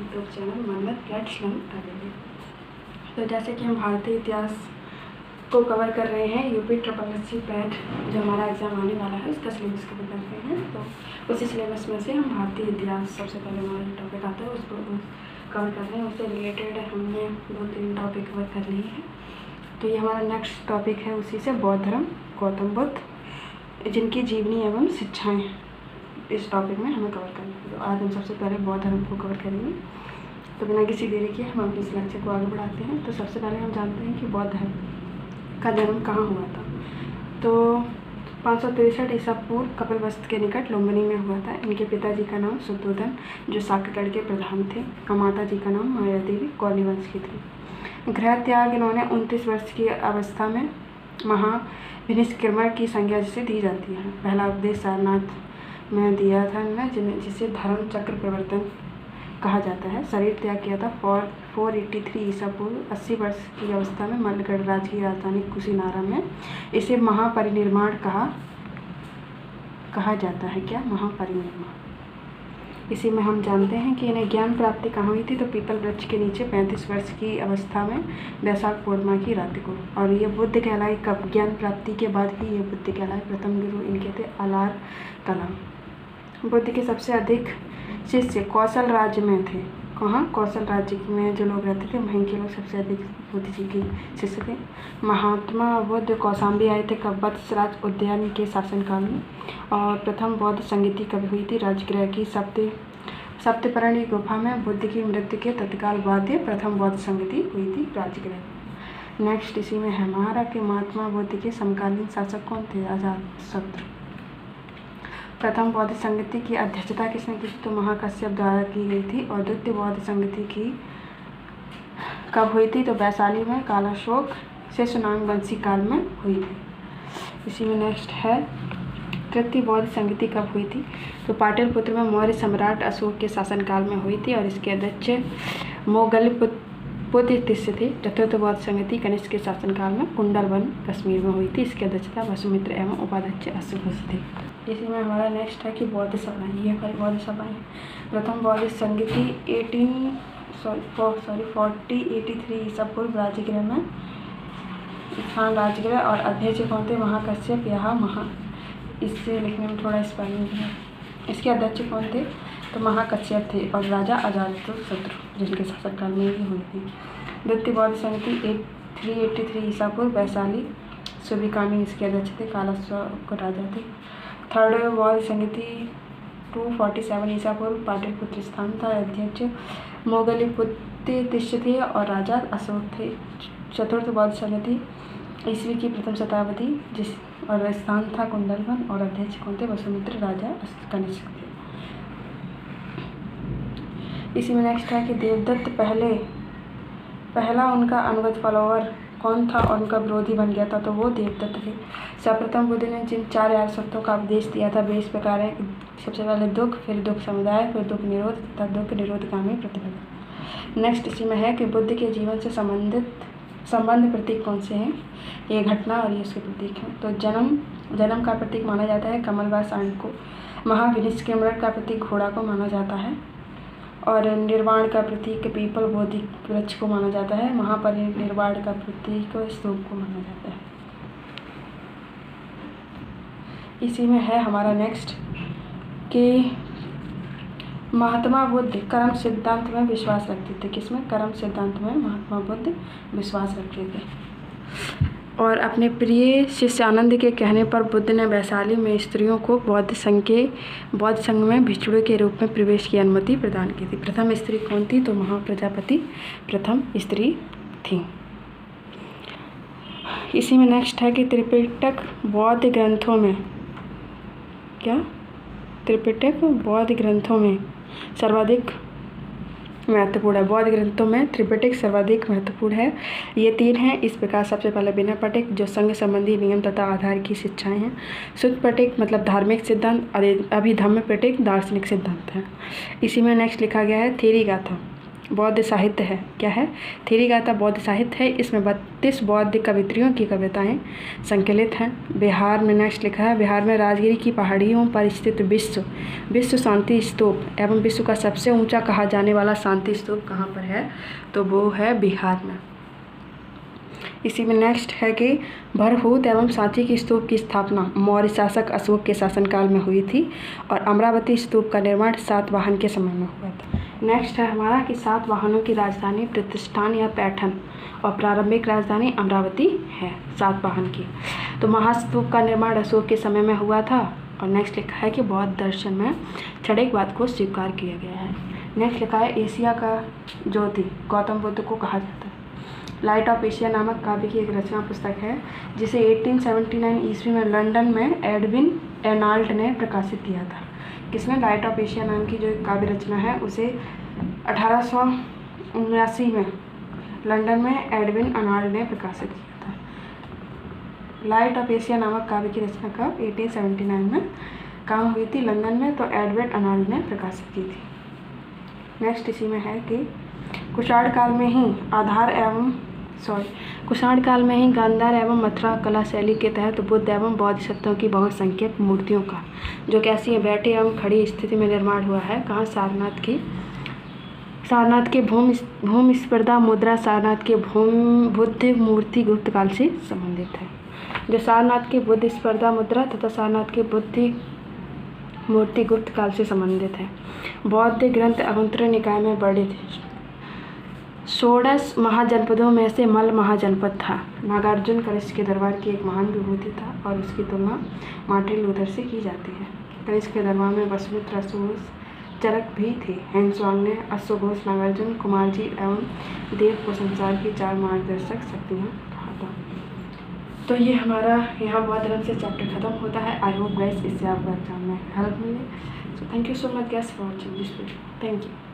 YouTube channel मन्नत let's learn करेंगे। तो जैसे कि हम भारतीय इतिहास को कवर कर रहे हैं, यूपी SSC पैट जो हमारा एग्ज़ाम आने वाला है उसका सिलेबस कवर कर रहे हैं। तो उसी सिलेबस में से हम भारतीय इतिहास सबसे पहले हमारा जो टॉपिक आता है उसको कवर कर रहे हैं। उससे रिलेटेड हमने 2-3 टॉपिक कवर कर लिए हैं। तो ये हमारा नेक्स्ट टॉपिक है उसी से, बौद्ध धर्म, गौतम बुद्ध, जिनकी जीवनी एवं शिक्षाएँ इस टॉपिक में हमें कवर करना है। तो आज हम सबसे पहले बौद्ध धर्म को कवर करेंगे। तो बिना किसी देरी के हम अपने इस लेक्चर को आगे बढ़ाते हैं। तो सबसे पहले हम जानते हैं कि बौद्ध धर्म का जन्म कहाँ हुआ था। तो 563 ईसा पूर्व कपिलवस्तु के निकट लुम्बिनी में हुआ था। इनके पिताजी का नाम शुद्धोधन जो साक्यगढ़ के प्रधान थे, और माता जी का नाम माया देवी कौली वंश की थी। गृह त्याग इन्होंने 29 वर्ष की अवस्था में महाविनिष्क्रमण की संज्ञा जिसे दी जाती है। पहला उपदेश सारनाथ में दिया था इन्होंने, जिसे धर्म चक्र प्रवर्तन कहा जाता है। शरीर त्याग किया था 483 ईसा पूर्व 80 वर्ष की अवस्था में मल्लगढ़ राज्य की राजधानी कुशीनारा में। इसे महापरिनिर्वाण कहा जाता है। क्या? महापरिनिर्वाण। इसी में हम जानते हैं कि इन्हें ज्ञान प्राप्ति कहाँ हुई थी। तो पीपल वृक्ष के नीचे 35 वर्ष की अवस्था में वैशाख पूर्णिमा की रात को। और ये बुद्ध कहलाए कब? ज्ञान प्राप्ति के बाद ही ये बुद्ध कहलाए। प्रथम गुरु इनके थे अलार कलाम। बुद्ध के सबसे अधिक शिष्य कौशल राज्य में थे। कहाँ? कौशल राज्य में जो लोग रहते थे वहीं के लोग सबसे अधिक बुद्ध जी के शिष्य थे। महात्मा बुद्ध कौशाम्बी आए थे कब? वत्सराज उद्यान के शासनकाल में। और प्रथम बौद्ध संगीति कब हुई थी? राजगृह की सप्तपर्णी गुफा में बुद्ध की मृत्यु के तत्काल बाद ये प्रथम बौद्ध संगीति हुई थी राजगृह। नेक्स्ट इसी में है महारा के महात्मा बुद्ध के समकालीन शासक कौन थे? अजातशत्रु। प्रथम बौद्ध संगीति की अध्यक्षता किसने की थी? तो महाकश्यप द्वारा की गई थी। और द्वितीय बौद्ध संगीति की कब हुई थी? तो वैशाली में कालाशोक से सुनांग वंशी काल में हुई थी। इसी में नेक्स्ट है तृतीय बौद्ध संगीति कब हुई थी? तो पाटलिपुत्र में मौर्य सम्राट अशोक के शासनकाल में हुई थी। और इसके अध्यक्ष मोगलपुत्र तिष्य थे। चतुर्थ बौद्ध संगीति कनिष्क के शासनकाल में कुंडलवन कश्मीर में हुई थी। इसकी अध्यक्षता वसुमित्र एवं उपाध्यक्ष अश्वघोष थे। इसी में हमारा नेक्स्ट है कि बौद्ध सभाएँ। ये हमारी बौद्ध सभाएँ। प्रथम बौद्ध संगीति 4083 ईसा पूर्व राजगृह में स्थान राजगृह। और अध्यक्ष कौन थे? महाकश्यप। यहाँ इससे लिखने में थोड़ा स्पेलिंग है। इसके अध्यक्ष कौन थे? तो महाकश्यप थे। और राजा अजातशत्रु जिनके शासनकाल में ये हुई थी। द्वितीय बौद्ध संगीति 383 ईसा पूर्व वैशाली सुबिकामी इसके अध्यक्ष थे। कालाशोक राजा थे। थर्ड बौद्ध संगीति 247 ईसा पूर्व पाटलिपुत्र स्थान था। अध्यक्ष मोगलपुत्र तिष्य थे और राजा अशोक थे। चतुर्थ बौद्ध संगीति ईस्वी की प्रथम शताब्दी और स्थान था कुंडलवन। और अध्यक्ष कौन थे? वसुमित्र राजा कनिष्क थे। इसी में नेक्स्ट है कि देवदत्त पहला उनका अनुगत फॉलोअर कौन था और उनका विरोधी बन गया था? तो वो देवदत्त थे। सर्वप्रथम बुद्ध ने जिन 4 आर्यसत्यों का उपदेश दिया था वे इस प्रकार है कि सबसे पहले दुख, फिर दुख समुदाय, फिर दुख निरोध तथा दुख निरोधगामी प्रतिपदा। नेक्स्ट इसी में है कि बुद्ध के जीवन से संबंध प्रतीक कौन से हैं? ये घटना और ये उसके प्रतीक हैं। तो जन्म का प्रतीक माना जाता है कमल व सांड को। महाविनिष्क्रमण का प्रतीक घोड़ा को माना जाता है। और निर्वाण का प्रतीक पीपल बोधि वृक्ष को माना जाता है। महापरिनिर्वाण का प्रतीक स्तूप को माना जाता है। इसी में है हमारा नेक्स्ट कि महात्मा बुद्ध कर्म सिद्धांत में विश्वास रखते थे। किसमें? कर्म सिद्धांत में महात्मा बुद्ध विश्वास रखते थे। और अपने प्रिय शिष्य आनंद के कहने पर बुद्ध ने वैशाली में स्त्रियों को बौद्ध संघ में भिक्षुओं के रूप में प्रवेश की अनुमति प्रदान की थी। प्रथम स्त्री कौन थी? तो महाप्रजापति प्रथम स्त्री थी। इसी में नेक्स्ट है कि त्रिपिटक बौद्ध ग्रंथों में त्रिपिटक बौद्ध ग्रंथों में सर्वाधिक महत्वपूर्ण है। बौद्ध ग्रंथों में त्रिपिटक सर्वाधिक महत्वपूर्ण है। ये 3 हैं इस प्रकार। सबसे पहले विनय पिटक जो संघ संबंधी नियम तथा आधार की शिक्षाएं हैं। सुत्त पिटक मतलब धार्मिक सिद्धांत। अभिधम्म पिटक दार्शनिक सिद्धांत है। इसी में नेक्स्ट लिखा गया है थेरी गाथा। बौद्ध साहित्य है, क्या है? थ्योरी का था बौद्ध साहित्य है। इसमें 32 बौद्ध कवित्रियों की कविताएं संकलित हैं। बिहार में नेक्स्ट लिखा है, बिहार में राजगिरी की पहाड़ियों पर स्थित विश्व शांति स्तूप एवं विश्व का सबसे ऊंचा कहा जाने वाला शांति स्तूप कहाँ पर है? तो वो है बिहार में। इसी में नेक्स्ट है कि भरहूत एवं सांची की स्तूप की स्थापना मौर्य शासक अशोक के शासनकाल में हुई थी और अमरावती स्तूप का निर्माण सातवाहन के समय में हुआ था। नेक्स्ट है हमारा कि सातवाहनों की राजधानी प्रतिष्ठान या पैठन और प्रारंभिक राजधानी अमरावती है सातवाहन की। तो महास्तूप का निर्माण अशोक के समय में हुआ था। और नेक्स्ट लिखा है कि बौद्ध दर्शन में क्षणिकवाद को स्वीकार किया गया है। नेक्स्ट लिखा है एशिया का ज्योति गौतम बुद्ध को कहा जाता है। लाइट ऑफ एशिया नामक काव्य की एक रचना पुस्तक है जिसे 1879 ईस्वी में लंदन में एडविन एर्नाल्ड ने प्रकाशित किया था। किसने? लाइट ऑफ एशिया नाम की जो एक काव्य रचना है उसे 1879 में लंदन में एडविन एर्नाल्ड ने प्रकाशित किया था। लाइट ऑफ एशिया नामक काव्य की रचना कब? 1879 में कहाँ हुई थी? लंदन में। तो एडविन एर्नाल्ड ने प्रकाशित की थी। नेक्स्ट इसी में है कि कुषाण काल में ही गांधार एवं मथुरा कला शैली के तहत बुद्ध एवं बोधिसत्वों की बहुसंख्यक मूर्तियों का जो कैसी है बैठे एवं खड़ी स्थिति में निर्माण हुआ है। कहाँ? सारनाथ के भूमि स्पर्धा मुद्रा सारनाथ के बुद्ध मूर्ति गुप्त काल से संबंधित है। जो सारनाथ के बुद्ध स्पर्धा मुद्रा तथा सारनाथ के बुद्ध मूर्ति गुप्त काल से संबंधित है। बौद्ध ग्रंथ अंतरा निकाय में वर्णित 16 महाजनपदों में से मल्ल महाजनपद था। नागार्जुन कनिष्क के दरबार की एक महान विभूति था और उसकी तुलना मार्टिन लूथर से की जाती है। कनिष्क के दरबार में वसुमित्र अश्वघोष चरक भी थे। हेंसवांग ने अश्वघोष नागार्जुन कुमार जी एवं देव को संसार की 4 मार्गदर्शक शक्तियाँ कहा था। तो ये हमारा यहाँ बौद्ध धर्म से चैप्टर खत्म होता है। आई होप गाइस इससे आपको एग्जाम में हेल्प मिले। So thank you so much guys for watching this video. Thank you.